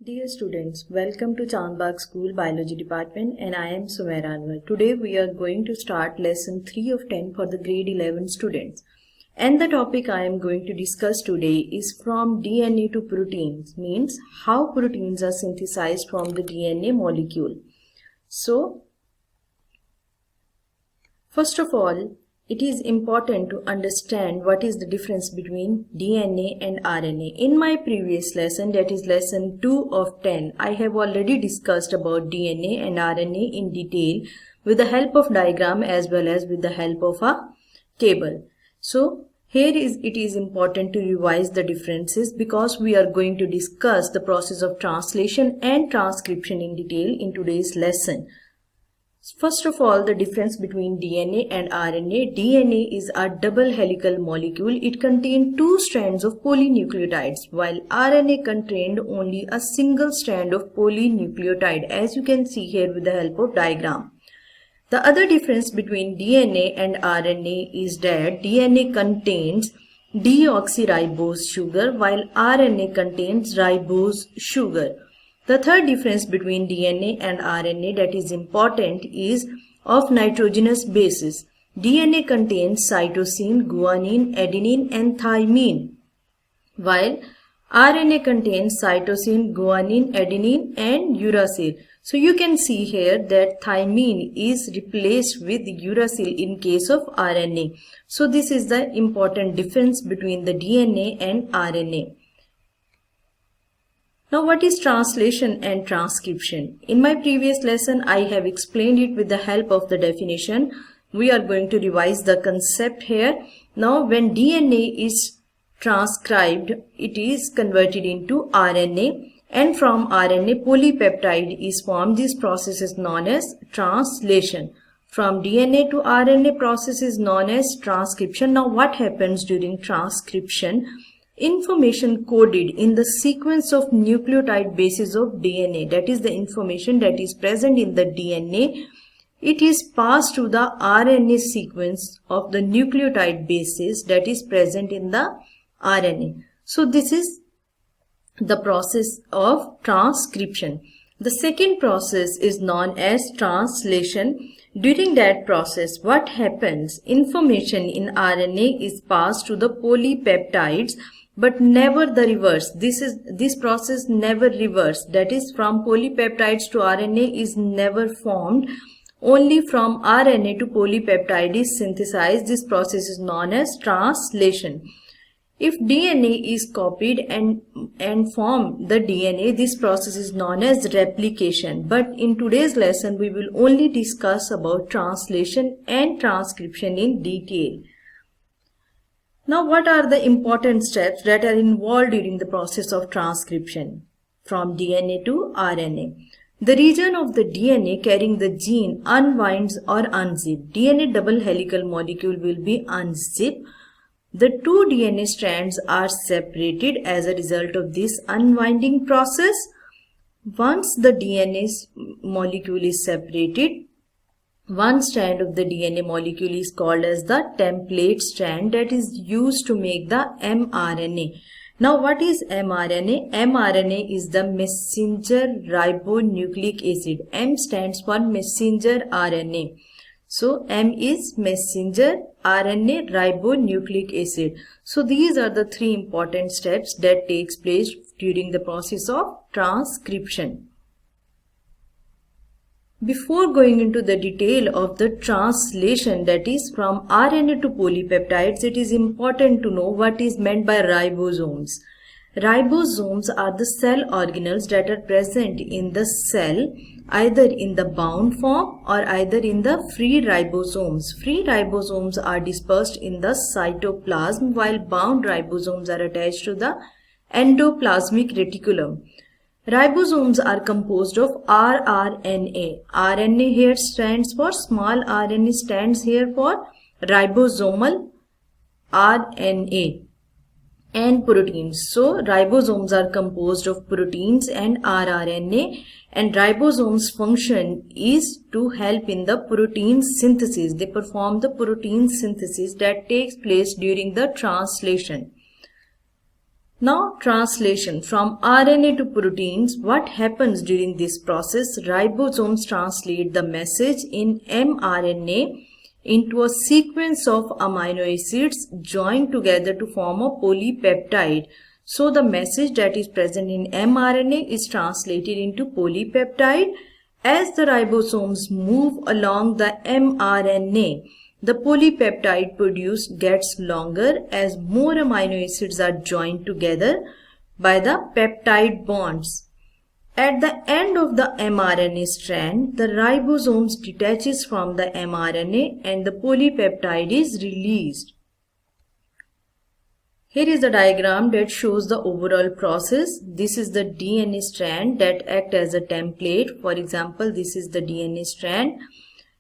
Dear students, welcome to Chandbagh School Biology Department and I am Sumaira Anwar. Today we are going to start lesson 3 of 10 for the grade 11 students. And the topic I am going to discuss today is from DNA to proteins, means how proteins are synthesized from the DNA molecule. So, first of all, it is important to understand what is the difference between DNA and RNA. In my previous lesson, that is lesson 2 of 10, I have already discussed about DNA and RNA in detail with the help of diagram as well as with the help of a table. So, it is important to revise the differences because we are going to discuss the process of translation and transcription in detail in today's lesson. First of all, the difference between DNA and RNA. DNA is a double helical molecule. It contains two strands of polynucleotides, while RNA contained only a single strand of polynucleotide, as you can see here with the help of diagram. The other difference between DNA and RNA is that DNA contains deoxyribose sugar, while RNA contains ribose sugar. The third difference between DNA and RNA that is important is of nitrogenous bases. DNA contains cytosine, guanine, adenine and thymine, while RNA contains cytosine, guanine, adenine and uracil. So you can see here that thymine is replaced with uracil in case of RNA. So this is the important difference between the DNA and RNA. Now what is translation and transcription? In my previous lesson, I have explained it with the help of the definition. We are going to revise the concept here. Now when DNA is transcribed, it is converted into RNA and from RNA polypeptide is formed. This process is known as translation. From DNA to RNA process is known as transcription. Now what happens during transcription? Information coded in the sequence of nucleotide bases of DNA, that is the information that is present in the DNA, it is passed to the RNA sequence of the nucleotide bases that is present in the RNA. So this is the process of transcription. The second process is known as translation. During that process, what happens? Information in RNA is passed to the polypeptides, but never the reverse. This process never reverse. That is, from polypeptides to RNA is never formed. Only from RNA to polypeptide is synthesized. This process is known as translation. If DNA is copied and form the DNA, this process is known as replication. But in today's lesson, we will only discuss about translation and transcription in detail. Now, what are the important steps that are involved during the process of transcription from DNA to RNA? The region of the DNA carrying the gene unwinds or unzips. DNA double helical molecule will be unzipped. The two DNA strands are separated as a result of this unwinding process. Once the DNA molecule is separated, one strand of the DNA molecule is called as the template strand that is used to make the mRNA. Now what is mRNA? mRNA is the messenger ribonucleic acid. M stands for messenger RNA. So M is messenger RNA ribonucleic acid. So these are the three important steps that takes place during the process of transcription. Before going into the detail of the translation, that is from RNA to polypeptides, it is important to know what is meant by ribosomes. Ribosomes are the cell organelles that are present in the cell either in the bound form or either in the free ribosomes. Free ribosomes are dispersed in the cytoplasm while bound ribosomes are attached to the endoplasmic reticulum. Ribosomes are composed of rRNA. RNA here stands for small RNA stands here for ribosomal RNA and proteins. So ribosomes are composed of proteins and rRNA, and ribosomes function is to help in the protein synthesis. They perform the protein synthesis that takes place during the translation. Now translation from RNA to proteins. What happens during this process? Ribosomes translate the message in mRNA into a sequence of amino acids joined together to form a polypeptide. So the message that is present in mRNA is translated into polypeptide. As the ribosomes move along the mRNA, the polypeptide produced gets longer as more amino acids are joined together by the peptide bonds. At the end of the mRNA strand, the ribosomes detaches from the mRNA and the polypeptide is released. Here is a diagram that shows the overall process. This is the DNA strand that acts as a template. For example, this is the DNA strand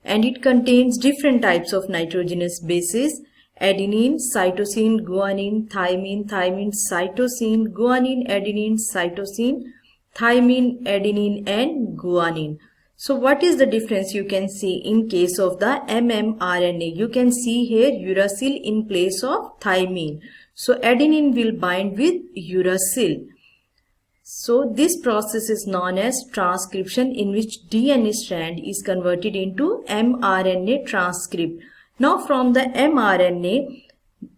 and it contains different types of nitrogenous bases: adenine, cytosine, guanine, thymine, cytosine, guanine, adenine, cytosine, thymine, adenine and guanine. So what is the difference you can see in case of the mmRNA? You can see here uracil in place of thymine. So adenine will bind with uracil. So this process is known as transcription, in which DNA strand is converted into mRNA transcript. Now from the mRNA,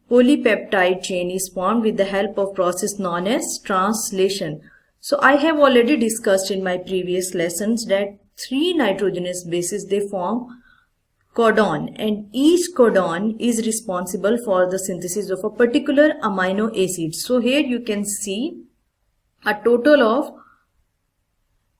polypeptide chain is formed with the help of process known as translation. So I have already discussed in my previous lessons that 3 nitrogenous bases, they form codon, and each codon is responsible for the synthesis of a particular amino acid. So here you can see a total of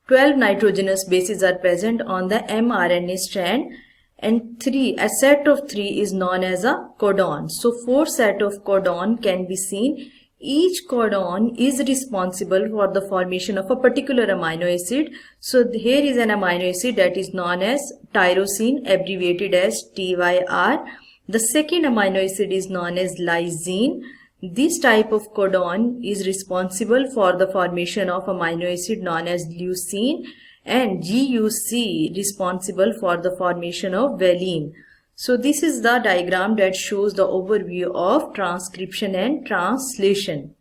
12 nitrogenous bases are present on the mRNA strand, and a set of 3 is known as a codon. So 4 set of codon can be seen. Each codon is responsible for the formation of a particular amino acid. So here is an amino acid that is known as tyrosine, abbreviated as TYR. The second amino acid is known as lysine. This type of codon is responsible for the formation of amino acid known as leucine, and GUC responsible for the formation of valine. So this is the diagram that shows the overview of transcription and translation.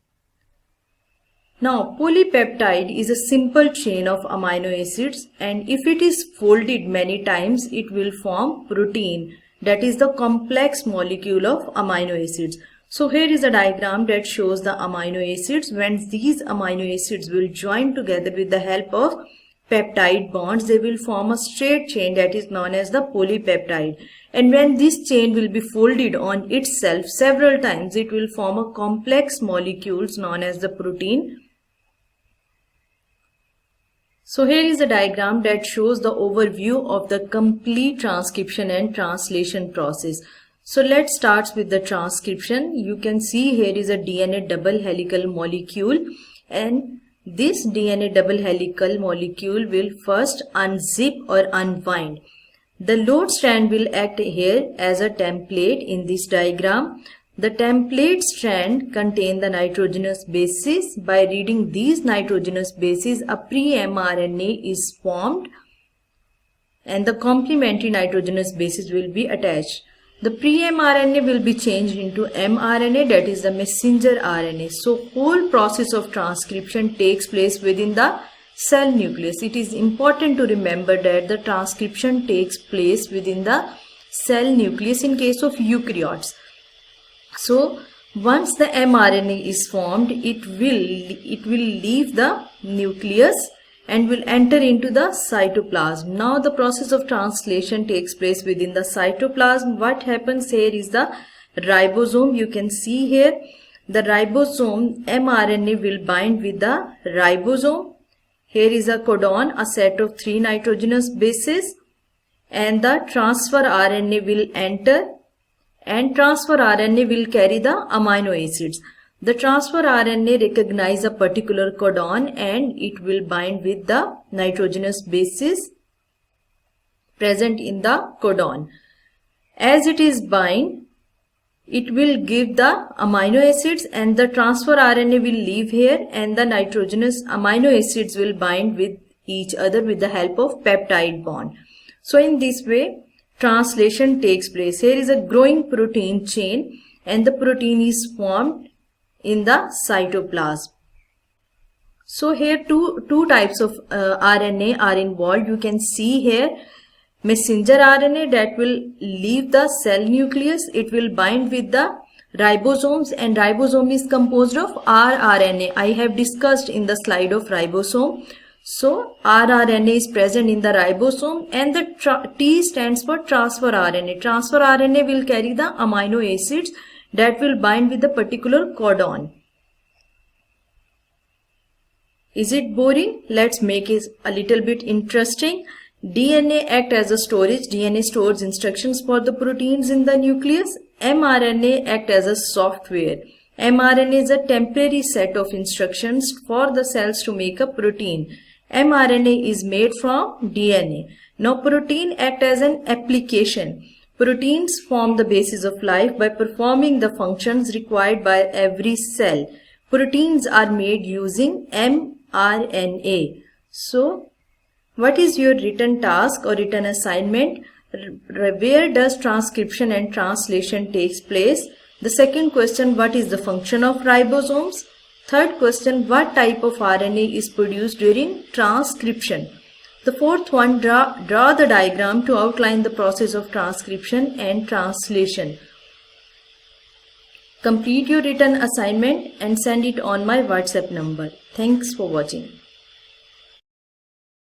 Now polypeptide is a simple chain of amino acids, and if it is folded many times, it will form protein, that is the complex molecule of amino acids. So here is a diagram that shows the amino acids. When these amino acids will join together with the help of peptide bonds, they will form a straight chain that is known as the polypeptide. And when this chain will be folded on itself several times, it will form a complex molecules known as the protein. So here is a diagram that shows the overview of the complete transcription and translation process. So let's start with the transcription. You can see here is a DNA double helical molecule, and this DNA double helical molecule will first unzip or unwind. The load strand will act here as a template in this diagram. The template strand contains the nitrogenous bases. By reading these nitrogenous bases, a pre-mRNA is formed and the complementary nitrogenous bases will be attached. The pre-mRNA will be changed into mRNA, that is the messenger RNA. So whole process of transcription takes place within the cell nucleus. It is important to remember that the transcription takes place within the cell nucleus in case of eukaryotes. So once the mRNA is formed, it will leave the nucleus and will enter into the cytoplasm. Now the process of translation takes place within the cytoplasm. What happens here is the ribosome. You can see here the ribosome mRNA will bind with the ribosome. Here is a codon, a set of 3 nitrogenous bases, and the transfer RNA will enter, and transfer RNA will carry the amino acids. The transfer RNA recognizes a particular codon and it will bind with the nitrogenous bases present in the codon. As it is bind, it will give the amino acids, and the transfer RNA will leave here, and the nitrogenous amino acids will bind with each other with the help of peptide bond. So in this way, translation takes place. Here is a growing protein chain, and the protein is formed in the cytoplasm. So here two types of RNA are involved. You can see here messenger RNA that will leave the cell nucleus. It will bind with the ribosomes, and ribosome is composed of rRNA. I have discussed in the slide of ribosome. So rRNA is present in the ribosome, and the T stands for transfer RNA. Transfer RNA will carry the amino acids that will bind with the particular codon. Is it boring? Let's make it a little bit interesting. DNA acts as a storage. DNA stores instructions for the proteins in the nucleus. mRNA acts as a software. mRNA is a temporary set of instructions for the cells to make a protein. mRNA is made from DNA. Now protein acts as an application. Proteins form the basis of life by performing the functions required by every cell. Proteins are made using mRNA. So, what is your written task or written assignment? Where does transcription and translation takes place? The second question, what is the function of ribosomes? Third question, what type of RNA is produced during transcription? The fourth one, draw the diagram to outline the process of transcription and translation. Complete your written assignment and send it on my WhatsApp number. Thanks for watching.